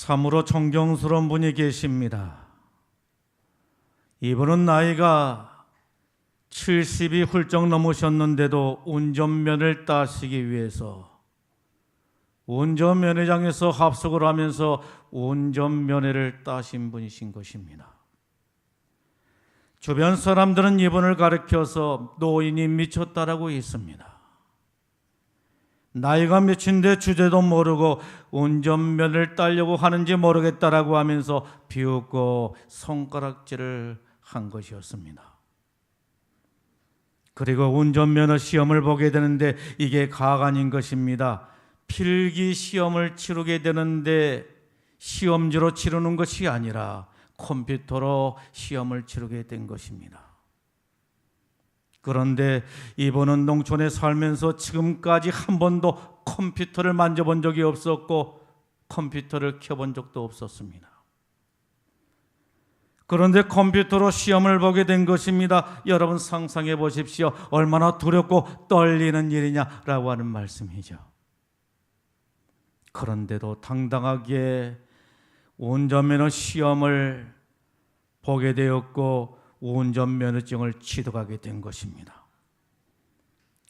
참으로 존경스러운 분이 계십니다. 이분은 나이가 70이 훌쩍 넘으셨는데도 운전면을 따시기 위해서 운전면허장에서 합숙을 하면서 운전면허를 따신 분이신 것입니다. 주변 사람들은 이분을 가리켜서 노인이 미쳤다라고 했습니다. 나이가 몇인데 주제도 모르고 운전면허를 따려고 하는지 모르겠다라고 하면서 비웃고 손가락질을 한 것이었습니다. 그리고 운전면허 시험을 보게 되는데 이게 가관인 것입니다. 필기 시험을 치르게 되는데 시험지로 치르는 것이 아니라 컴퓨터로 시험을 치르게 된 것입니다. 그런데 이분은 농촌에 살면서 지금까지 한 번도 컴퓨터를 만져본 적이 없었고 컴퓨터를 켜본 적도 없었습니다. 그런데 컴퓨터로 시험을 보게 된 것입니다. 여러분 상상해 보십시오. 얼마나 두렵고 떨리는 일이냐라고 하는 말씀이죠. 그런데도 당당하게 운전면허 시험을 보게 되었고 운전면허증을 취득하게 된 것입니다.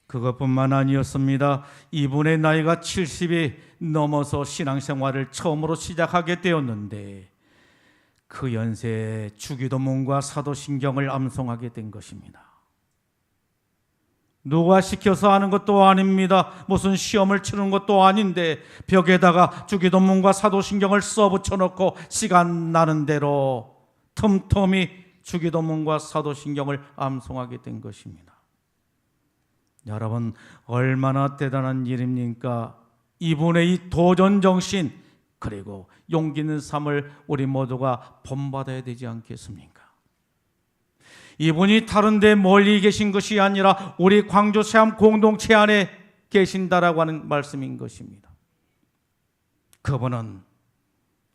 그것뿐만 아니었습니다. 이분의 나이가 70이 넘어서 신앙생활을 처음으로 시작하게 되었는데 그 연세에 주기도문과 사도신경을 암송하게 된 것입니다. 누가 시켜서 하는 것도 아닙니다. 무슨 시험을 치는 것도 아닌데 벽에다가 주기도문과 사도신경을 써붙여놓고 시간 나는 대로 틈틈이 주기도문과 사도신경을 암송하게 된 것입니다. 여러분 얼마나 대단한 일입니까? 이분의 이 도전정신 그리고 용기 있는 삶을 우리 모두가 본받아야 되지 않겠습니까? 이분이 다른 데 멀리 계신 것이 아니라 우리 광주 세암 공동체 안에 계신다라고 하는 말씀인 것입니다. 그분은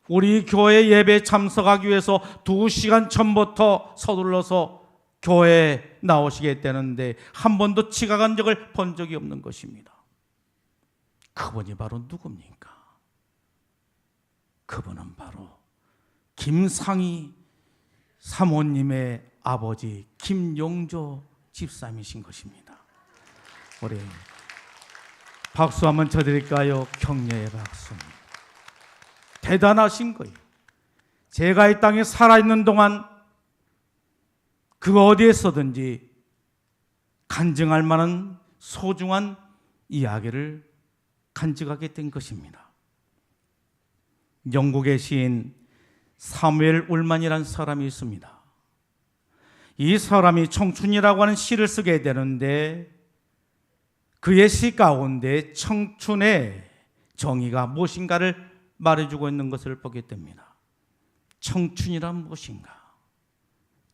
우리 교회 예배에 참석하기 위해서 2시간 전부터 서둘러서 교회에 나오시게 되는데 한 번도 지각한 적을 본 적이 없는 것입니다. 그분이 바로 누굽니까? 그분은 바로 김상희 사모님의 아버지 김용조 집사님이신 것입니다. 우리 박수 한번 쳐드릴까요? 격려의 박수. 대단하신 거예요. 제가 이 땅에 살아있는 동안 그 어디에서든지 간증할 만한 소중한 이야기를 간직하게 된 것입니다. 영국의 시인 사무엘 울만이라는 사람이 있습니다. 이 사람이 청춘이라고 하는 시를 쓰게 되는데 그의 시 가운데 청춘의 정의가 무엇인가를 말해주고 있는 것을 보게 됩니다. 청춘이란 무엇인가?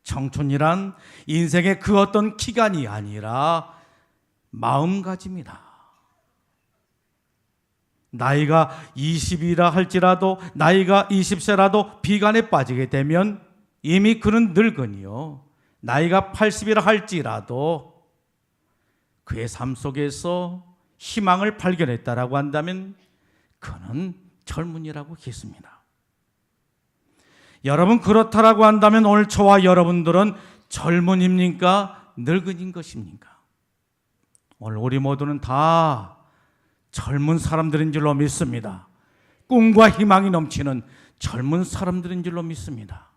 청춘이란 인생의 그 어떤 기간이 아니라 마음가짐이다. 나이가 20이라 할지라도 나이가 20세라도 비관에 빠지게 되면 이미 그는 늙은이요. 나이가 80이라 할지라도 그의 삶 속에서 희망을 발견했다라고 한다면 그는 젊은이라고 했습니다. 여러분 그렇다라고 한다면 오늘 저와 여러분들은 젊은입니까? 늙은인 것입니까? 오늘 우리 모두는 다 젊은 사람들인 줄로 믿습니다. 꿈과 희망이 넘치는 젊은 사람들인 줄로 믿습니다.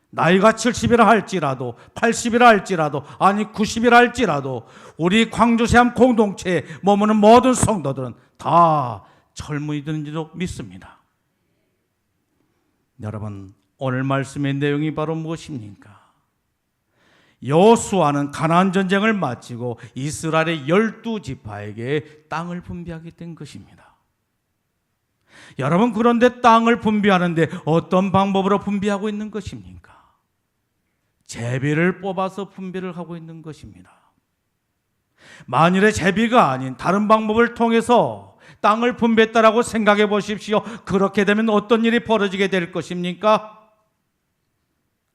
나이가 70이라 할지라도 80이라 할지라도 아니 90이라 할지라도 우리 광주세암 공동체에 머무는 모든 성도들은 다 젊은이들인 줄로 믿습니다. 여러분 오늘 말씀의 내용이 바로 무엇입니까? 여호수아는 가나안 전쟁을 마치고 이스라엘의 12지파에게 땅을 분배하게 된 것입니다. 여러분 그런데 땅을 분배하는데 어떤 방법으로 분배하고 있는 것입니까? 제비를 뽑아서 분배를 하고 있는 것입니다. 만일에 제비가 아닌 다른 방법을 통해서 땅을 분배했다라고 생각해 보십시오. 그렇게 되면 어떤 일이 벌어지게 될 것입니까?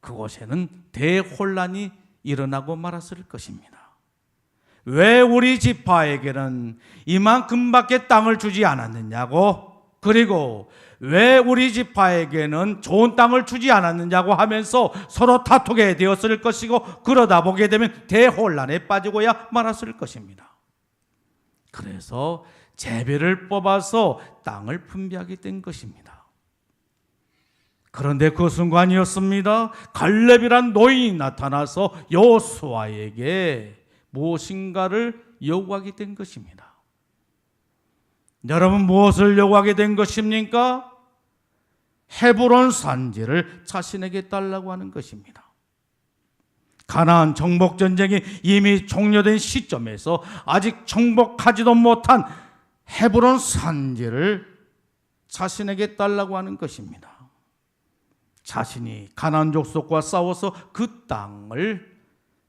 그곳에는 대혼란이 일어나고 말았을 것입니다. 왜 우리 지파에게는 이만큼밖에 땅을 주지 않았느냐고 그리고 왜 우리 지파에게는 좋은 땅을 주지 않았느냐고 하면서 서로 다투게 되었을 것이고, 그러다 보게 되면 대혼란에 빠지고야 말았을 것입니다. 그래서 제비를 뽑아서 땅을 분배하게 된 것입니다. 그런데 그 순간이었습니다. 갈렙이란 노인이 나타나서 여호수아에게 무엇인가를 요구하게 된 것입니다. 여러분, 무엇을 요구하게 된 것입니까? 헤브론 산지를 자신에게 달라고 하는 것입니다. 가나안 정복 전쟁이 이미 종료된 시점에서 아직 정복하지도 못한 헤브론 산지를 자신에게 달라고 하는 것입니다. 자신이 가나안 족속과 싸워서 그 땅을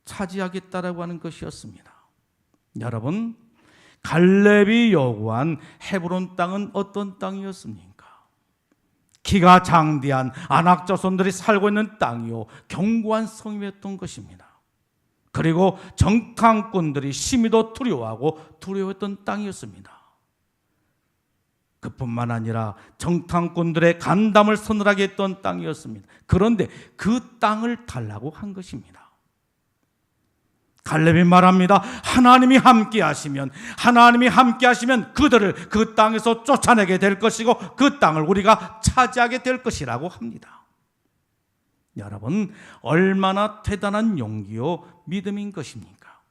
차지하겠다라고 하는 것이었습니다. 여러분, 갈렙이 요구한 헤브론 땅은 어떤 땅이었습니까? 키가 장대한 아낙 자손들이 살고 있는 땅이요, 견고한 성이었던 것입니다. 그리고 정탐꾼들이 심히도 두려워했던 땅이었습니다. 그뿐만 아니라 정탐꾼들의 간담을 서늘하게 했던 땅이었습니다. 그런데 그 땅을 달라고 한 것입니다. 갈렙이 말합니다. 하나님이 함께 하시면 그들을 그 땅에서 쫓아내게 될 것이고 그 땅을 우리가 차지하게 될 것이라고 합니다. 여러분, 얼마나 대단한 용기요 믿음인 것입니까?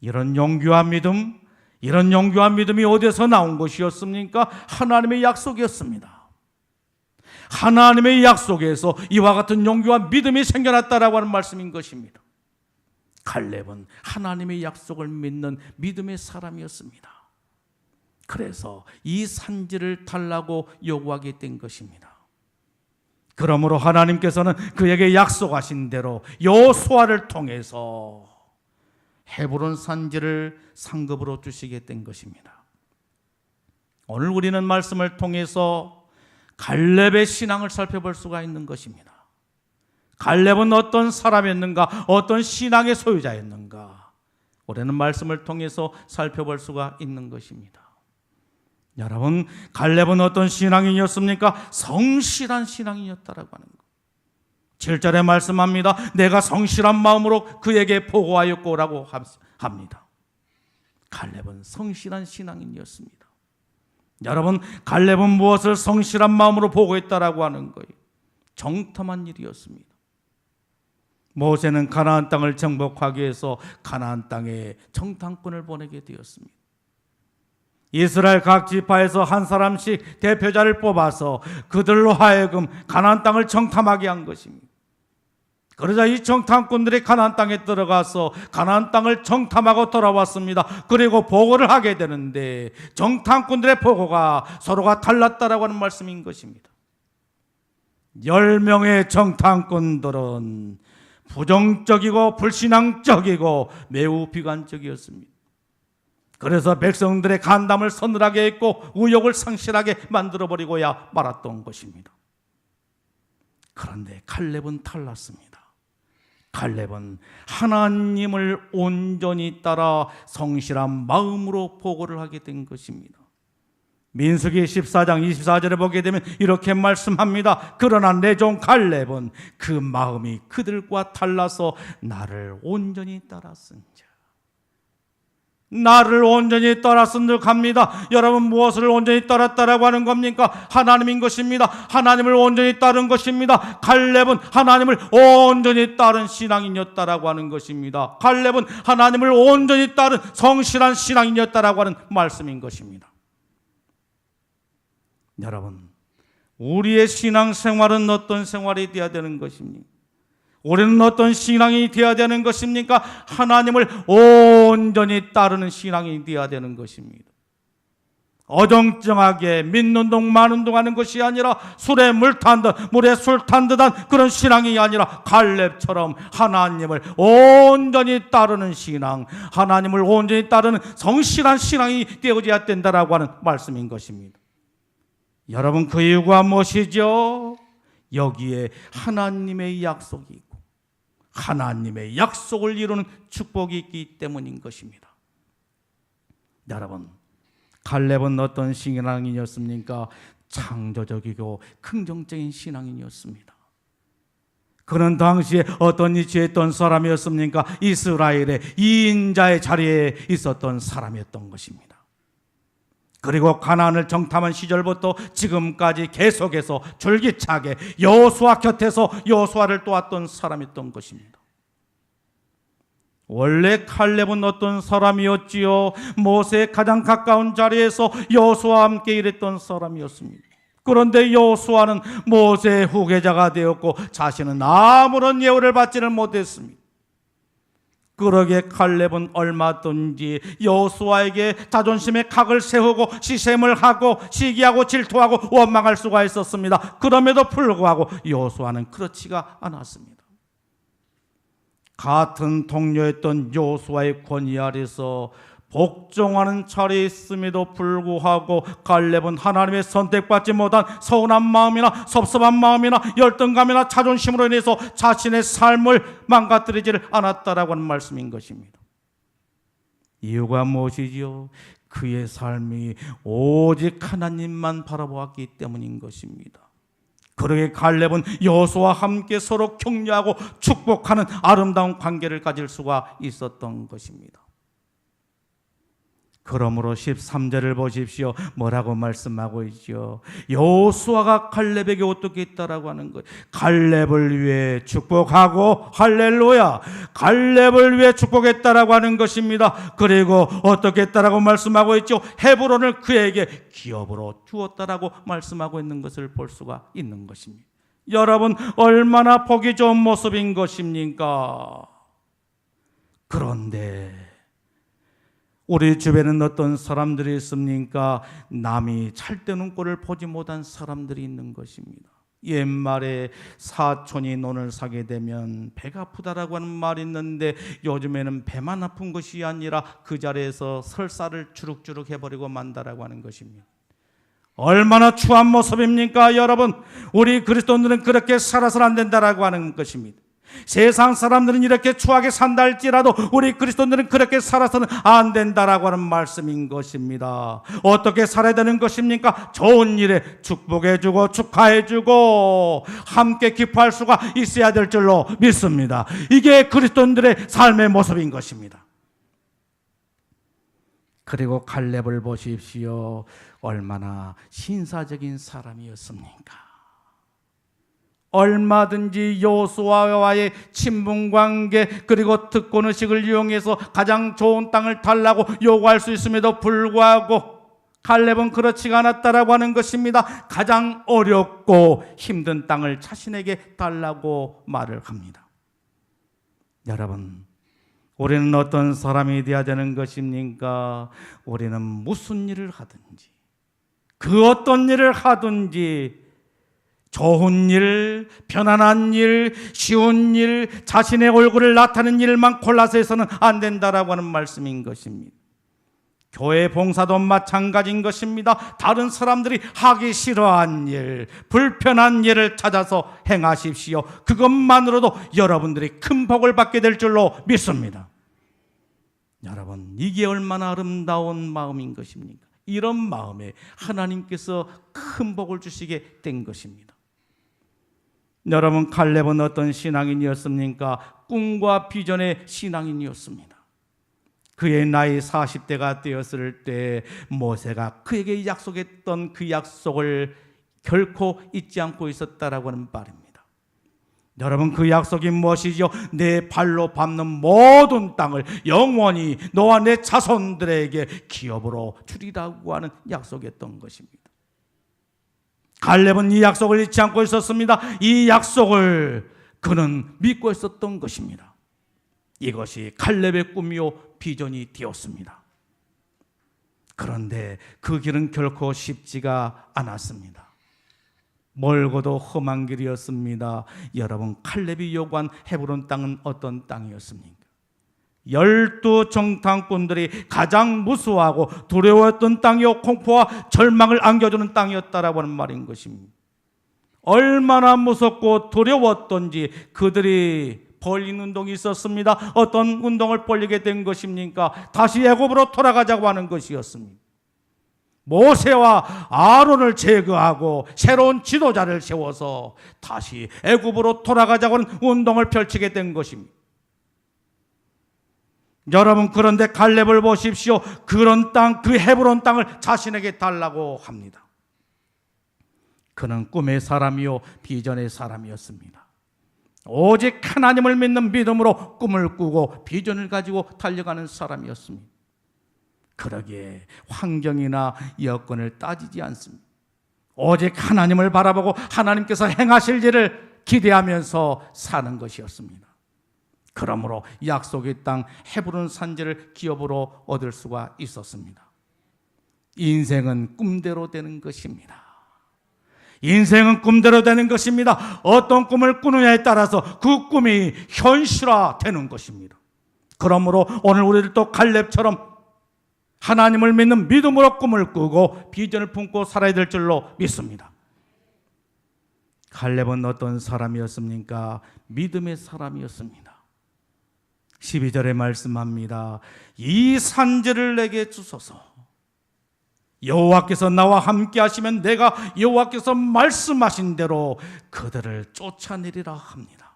이런 용기와 믿음이 어디서 나온 것이었습니까? 하나님의 약속이었습니다. 하나님의 약속에서 이와 같은 용기와 믿음이 생겨났다라고 하는 말씀인 것입니다. 갈렙은 하나님의 약속을 믿는 믿음의 사람이었습니다. 그래서 이 산지를 달라고 요구하게 된 것입니다. 그러므로 하나님께서는 그에게 약속하신 대로 여호수아를 통해서 헤브론 산지를 상급으로 주시게 된 것입니다. 오늘 우리는 말씀을 통해서 갈렙의 신앙을 살펴볼 수가 있는 것입니다. 갈렙은 어떤 사람이었는가, 어떤 신앙의 소유자였는가, 우리는 말씀을 통해서 살펴볼 수가 있는 것입니다. 여러분, 갈렙은 어떤 신앙인이었습니까? 성실한 신앙인이었다라고 하는 것. 7절에 말씀합니다. 내가 성실한 마음으로 그에게 보고하였고라고 합니다. 갈렙은 성실한 신앙인이었습니다. 여러분, 갈렙은 무엇을 성실한 마음으로 보고했다라고 하는 거예요? 정탐한 일이었습니다. 모세는 가나안 땅을 정복하기 위해서 가나안 땅에 정탐꾼을 보내게 되었습니다. 이스라엘 각 지파에서 한 사람씩 대표자를 뽑아서 그들로 하여금 가나안 땅을 정탐하게 한 것입니다. 그러자 이 정탐꾼들이 가나안 땅에 들어가서 가나안 땅을 정탐하고 돌아왔습니다. 그리고 보고를 하게 되는데 정탐꾼들의 보고가 서로가 달랐다라고 하는 말씀인 것입니다. 10명의 정탐꾼들은 부정적이고 불신앙적이고 매우 비관적이었습니다. 그래서 백성들의 간담을 서늘하게 했고 의욕을 상실하게 만들어버리고야 말았던 것입니다. 그런데 갈렙은 달랐습니다. 갈렙은 하나님을 온전히 따라 성실한 마음으로 보고를 하게 된 것입니다. 민수기 14장 24절에 보게 되면 이렇게 말씀합니다. 그러나 내 종 갈렙은 그 마음이 그들과 달라서 나를 온전히 따랐은즉. 나를 온전히 따랐은즉 합니다. 여러분, 무엇을 온전히 따랐다라고 하는 겁니까? 하나님인 것입니다. 하나님을 온전히 따른 것입니다. 갈렙은 하나님을 온전히 따른 신앙인이었다라고 하는 것입니다. 갈렙은 하나님을 온전히 따른 성실한 신앙인이었다라고 하는 말씀인 것입니다. 여러분, 우리의 신앙생활은 어떤 생활이 되어야 되는 것입니까? 우리는 어떤 신앙이 되어야 되는 것입니까? 하나님을 온전히 따르는 신앙이 되어야 되는 것입니다. 어정쩡하게 믿는 동 마는 동 하는 것이 아니라 술에 물 탄 듯 물에 술 탄 듯한 그런 신앙이 아니라 갈렙처럼 하나님을 온전히 따르는 신앙, 하나님을 온전히 따르는 성실한 신앙이 되어져야 된다라고 하는 말씀인 것입니다. 여러분, 그 이유가 무엇이죠? 여기에 하나님의 약속이 있고 하나님의 약속을 이루는 축복이 있기 때문인 것입니다. 여러분, 갈렙은 어떤 신앙인이었습니까? 창조적이고 긍정적인 신앙인이었습니다. 그는 당시에 어떤 위치에 있던 사람이었습니까? 이스라엘의 이인자의 자리에 있었던 사람이었던 것입니다. 그리고 가나안을 정탐한 시절부터 지금까지 계속해서 줄기차게 여호수아 곁에서 여호수아를 도왔던 사람이었던 것입니다. 원래 칼렙은 어떤 사람이었지요? 모세의 가장 가까운 자리에서 여호수아와 함께 일했던 사람이었습니다. 그런데 여호수아는 모세의 후계자가 되었고 자신은 아무런 예우를 받지를 못했습니다. 그러게 칼렙은 얼마든지 여호수아에게 자존심의 각을 세우고 시샘을 하고 시기하고 질투하고 원망할 수가 있었습니다. 그럼에도 불구하고 여호수아는 그렇지가 않았습니다. 같은 동료였던 여호수아의 권위 아래서 복종하는 자리에 있음에도 불구하고 칼렙은 하나님의 선택받지 못한 서운한 마음이나 섭섭한 마음이나 열등감이나 자존심으로 인해서 자신의 삶을 망가뜨리지를 않았다라고 하는 말씀인 것입니다. 이유가 무엇이지요? 그의 삶이 오직 하나님만 바라보았기 때문인 것입니다. 그러게 칼렙은 여호수아와 함께 서로 격려하고 축복하는 아름다운 관계를 가질 수가 있었던 것입니다. 그러므로 13절을 보십시오. 뭐라고 말씀하고 있죠? 여호수아가 칼렙에게 어떻게 했다라고 하는 거예요. 칼렙을 위해 축복하고, 할렐루야, 칼렙을 위해 축복했다라고 하는 것입니다. 그리고 어떻게 했다라고 말씀하고 있죠? 헤브론을 그에게 기업으로 주었다라고 말씀하고 있는 것을 볼 수가 있는 것입니다. 여러분, 얼마나 보기 좋은 모습인 것입니까? 그런데 우리 주변에는 어떤 사람들이 있습니까? 남이 찰때는 꼴을 보지 못한 사람들이 있는 것입니다. 옛말에 사촌이 논을 사게 되면 배가 아프다라고 하는 말이 있는데 요즘에는 배만 아픈 것이 아니라 그 자리에서 설사를 주룩주룩 해버리고 만다라고 하는 것입니다. 얼마나 추한 모습입니까? 여러분, 우리 그리스도인들은 그렇게 살아서는 안 된다라고 하는 것입니다. 세상 사람들은 이렇게 추하게 산다 할지라도 우리 그리스도인들은 그렇게 살아서는 안 된다라고 하는 말씀인 것입니다. 어떻게 살아야 되는 것입니까? 좋은 일에 축복해주고 축하해주고 함께 기뻐할 수가 있어야 될 줄로 믿습니다. 이게 그리스도인들의 삶의 모습인 것입니다. 그리고 칼렙을 보십시오. 얼마나 신사적인 사람이었습니까? 얼마든지 여호수아와의 친분관계 그리고 특권의식을 이용해서 가장 좋은 땅을 달라고 요구할 수 있음에도 불구하고 칼렙은 그렇지가 않았다라고 하는 것입니다. 가장 어렵고 힘든 땅을 자신에게 달라고 말을 합니다. 여러분, 우리는 어떤 사람이 되어야 되는 것입니까? 우리는 무슨 일을 하든지 그 어떤 일을 하든지 좋은 일, 편안한 일, 쉬운 일, 자신의 얼굴을 나타내는 일만 골라서 해서는 안 된다라고 하는 말씀인 것입니다. 교회 봉사도 마찬가지인 것입니다. 다른 사람들이 하기 싫어한 일, 불편한 일을 찾아서 행하십시오. 그것만으로도 여러분들이 큰 복을 받게 될 줄로 믿습니다. 여러분, 이게 얼마나 아름다운 마음인 것입니까? 이런 마음에 하나님께서 큰 복을 주시게 된 것입니다. 여러분, 칼렙은 어떤 신앙인이었습니까? 꿈과 비전의 신앙인이었습니다. 그의 나이 40대가 되었을 때 모세가 그에게 약속했던 그 약속을 결코 잊지 않고 있었다라고 하는 말입니다. 여러분, 그 약속이 무엇이죠? 내 발로 밟는 모든 땅을 영원히 너와 내 자손들에게 기업으로 주리라고 하는 약속이었던 것입니다. 칼렙은 이 약속을 잊지 않고 있었습니다. 이 약속을 그는 믿고 있었던 것입니다. 이것이 칼렙의 꿈이요 비전이 되었습니다. 그런데 그 길은 결코 쉽지가 않았습니다. 멀고도 험한 길이었습니다. 여러분, 칼렙이 요구한 헤브론 땅은 어떤 땅이었습니까? 12 정탐꾼들이 가장 무서워하고 두려웠던 땅이요 공포와 절망을 안겨주는 땅이었다라고 하는 말인 것입니다. 얼마나 무섭고 두려웠던지 그들이 벌린 운동이 있었습니다. 어떤 운동을 벌리게 된 것입니까? 다시 애굽으로 돌아가자고 하는 것이었습니다. 모세와 아론을 제거하고 새로운 지도자를 세워서 다시 애굽으로 돌아가자고 하는 운동을 펼치게 된 것입니다. 여러분, 그런데 갈렙을 보십시오. 그런 땅, 그 헤브론 땅을 자신에게 달라고 합니다. 그는 꿈의 사람이요 비전의 사람이었습니다. 오직 하나님을 믿는 믿음으로 꿈을 꾸고 비전을 가지고 달려가는 사람이었습니다. 그러기에 환경이나 여건을 따지지 않습니다. 오직 하나님을 바라보고 하나님께서 행하실 일을 기대하면서 사는 것이었습니다. 그러므로 약속의 땅 헤브론 산지를 기업으로 얻을 수가 있었습니다. 인생은 꿈대로 되는 것입니다. 인생은 꿈대로 되는 것입니다. 어떤 꿈을 꾸느냐에 따라서 그 꿈이 현실화되는 것입니다. 그러므로 오늘 우리들도 갈렙처럼 하나님을 믿는 믿음으로 꿈을 꾸고 비전을 품고 살아야 될 줄로 믿습니다. 갈렙은 어떤 사람이었습니까? 믿음의 사람이었습니다. 12절에 말씀합니다. 이 산지를 내게 주소서. 여호와께서 나와 함께 하시면 내가 여호와께서 말씀하신 대로 그들을 쫓아내리라 합니다.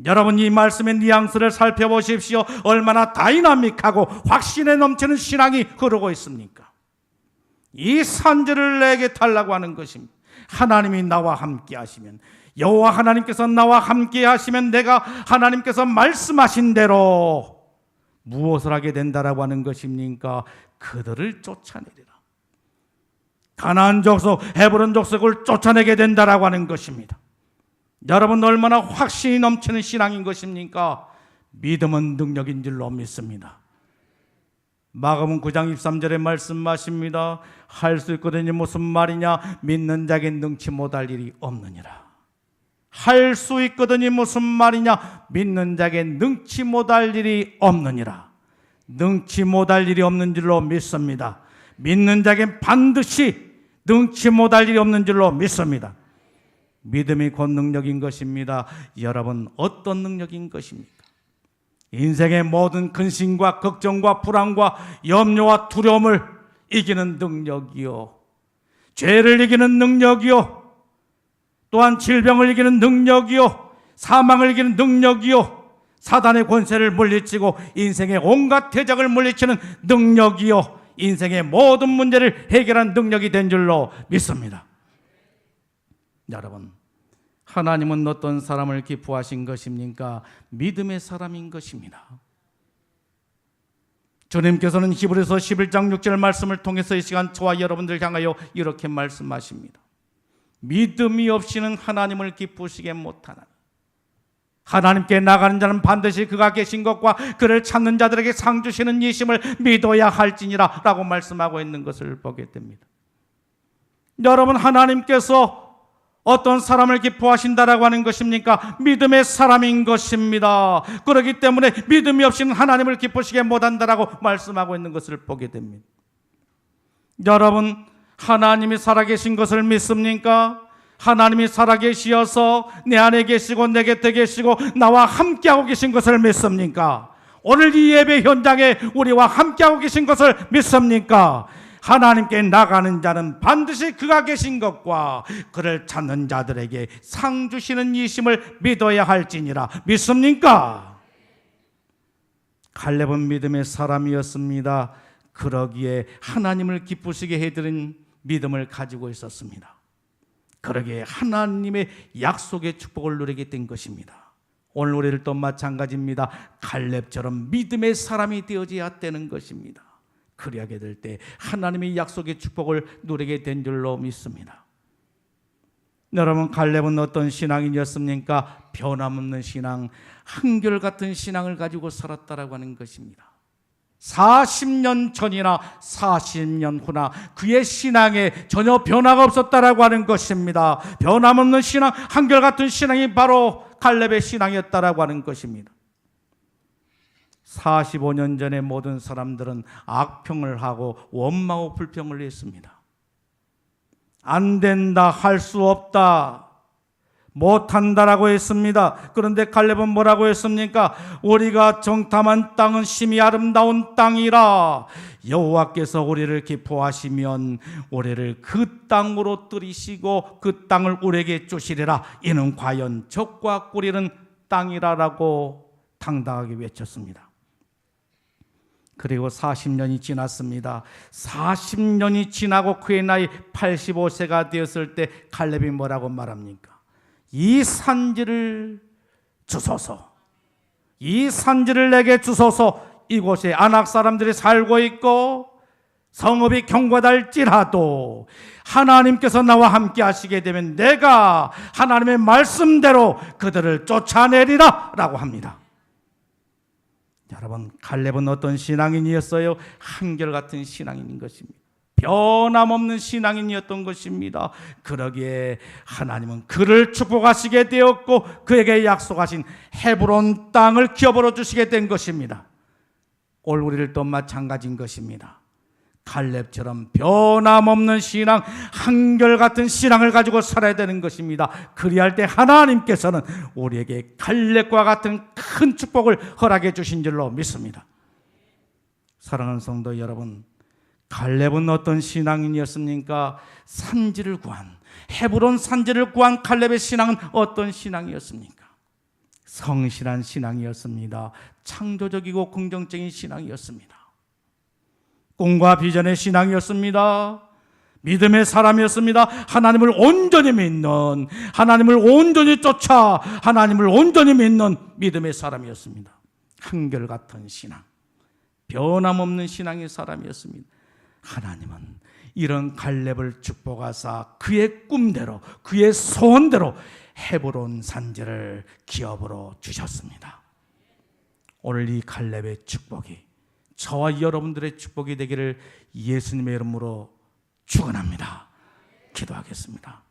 여러분, 이 말씀의 뉘앙스를 살펴보십시오. 얼마나 다이나믹하고 확신에 넘치는 신앙이 흐르고 있습니까? 이 산지를 내게 달라고 하는 것입니다. 하나님이 나와 함께 하시면, 여호와 하나님께서 나와 함께 하시면 내가 하나님께서 말씀하신 대로 무엇을 하게 된다라고 하는 것입니까? 그들을 쫓아내리라. 가나안 족속, 헤브론 족속을 쫓아내게 된다라고 하는 것입니다. 여러분, 얼마나 확신이 넘치는 신앙인 것입니까? 믿음은 능력인 줄로 믿습니다. 마가복음 9장 23절에 말씀하십니다. 할 수 있거든요. 무슨 말이냐? 믿는 자에게 능치 못할 일이 없느니라. 할 수 있거든요. 무슨 말이냐? 믿는 자에게 능치 못할 일이 없느니라. 능치 못할 일이 없는 줄로 믿습니다. 믿는 자에게 반드시 능치 못할 일이 없는 줄로 믿습니다. 믿음이 곧 능력인 것입니다. 여러분, 어떤 능력인 것입니까? 인생의 모든 근심과 걱정과 불안과 염려와 두려움을 이기는 능력이요, 죄를 이기는 능력이요, 또한 질병을 이기는 능력이요, 사망을 이기는 능력이요, 사단의 권세를 물리치고 인생의 온갖 대적을 물리치는 능력이요, 인생의 모든 문제를 해결한 능력이 된 줄로 믿습니다. 여러분, 하나님은 어떤 사람을 기뻐하신 것입니까? 믿음의 사람인 것입니다. 주님께서는 히브리서 11장 6절 말씀을 통해서 이 시간 저와 여러분들 향하여 이렇게 말씀하십니다. 믿음이 없이는 하나님을 기쁘시게 못하나니 하나님께 나가는 자는 반드시 그가 계신 것과 그를 찾는 자들에게 상 주시는 이심을 믿어야 할지니라 라고 말씀하고 있는 것을 보게 됩니다. 여러분, 하나님께서 어떤 사람을 기뻐하신다라고 하는 것입니까? 믿음의 사람인 것입니다. 그렇기 때문에 믿음이 없이는 하나님을 기쁘시게 못한다라고 말씀하고 있는 것을 보게 됩니다. 여러분, 하나님이 살아계신 것을 믿습니까? 하나님이 살아계시어서 내 안에 계시고 내 곁에 계시고 나와 함께하고 계신 것을 믿습니까? 오늘 이 예배 현장에 우리와 함께하고 계신 것을 믿습니까? 하나님께 나가는 자는 반드시 그가 계신 것과 그를 찾는 자들에게 상 주시는 이심을 믿어야 할지니라. 믿습니까? 갈렙은 믿음의 사람이었습니다. 그러기에 하나님을 기쁘시게 해드린 믿음을 가지고 있었습니다. 그러기에 하나님의 약속의 축복을 누리게 된 것입니다. 오늘 우리들도 마찬가지입니다. 갈렙처럼 믿음의 사람이 되어져야 되는 것입니다. 그리하게 될 때 하나님의 약속의 축복을 누리게 된 줄로 믿습니다. 여러분, 갈렙은 어떤 신앙인이었습니까? 변함없는 신앙, 한결같은 신앙을 가지고 살았다라고 하는 것입니다. 40년 전이나 40년 후나 그의 신앙에 전혀 변화가 없었다라고 하는 것입니다. 변함없는 신앙, 한결같은 신앙이 바로 갈렙의 신앙이었다라고 하는 것입니다. 45년 전에 모든 사람들은 악평을 하고 원망하고 불평을 했습니다. 안 된다, 할 수 없다, 못한다라고 했습니다. 그런데 칼렙은 뭐라고 했습니까? 우리가 정탐한 땅은 심히 아름다운 땅이라 여호와께서 우리를 기뻐하시면 우리를 그 땅으로 들이시고 그 땅을 우리에게 주시리라. 이는 과연 적과 꿀이는 땅이라라고 당당하게 외쳤습니다. 그리고 40년이 지났습니다. 40년이 지나고 그의 나이 85세가 되었을 때 칼렙이 뭐라고 말합니까? 이 산지를 주소서, 이 산지를 내게 주소서. 이곳에 아낙 사람들이 살고 있고 성읍이 경과달지라도 하나님께서 나와 함께 하시게 되면 내가 하나님의 말씀대로 그들을 쫓아내리라 라고 합니다. 여러분, 칼렙은 어떤 신앙인이었어요? 한결같은 신앙인인 것입니다. 변함없는 신앙인이었던 것입니다. 그러기에 하나님은 그를 축복하시게 되었고 그에게 약속하신 헤브론 땅을 기업으로 주시게 된 것입니다. 오늘 우리를 또 마찬가지인 것입니다. 칼렙처럼 변함없는 신앙, 한결같은 신앙을 가지고 살아야 되는 것입니다. 그리할 때 하나님께서는 우리에게 칼렙과 같은 큰 축복을 허락해 주신 줄로 믿습니다. 사랑하는 성도 여러분, 칼렙은 어떤 신앙인이었습니까? 산지를 구한, 헤브론 산지를 구한 칼렙의 신앙은 어떤 신앙이었습니까? 성실한 신앙이었습니다. 창조적이고 긍정적인 신앙이었습니다. 꿈과 비전의 신앙이었습니다. 믿음의 사람이었습니다. 하나님을 온전히 믿는, 하나님을 온전히 쫓아 하나님을 온전히 믿는 믿음의 사람이었습니다. 한결같은 신앙, 변함없는 신앙의 사람이었습니다. 하나님은 이런 칼렙을 축복하사 그의 꿈대로, 그의 소원대로 헤브론 산지를 기업으로 주셨습니다. 오늘 이 칼렙의 축복이 저와 여러분들의 축복이 되기를 예수님의 이름으로 축원합니다. 기도하겠습니다.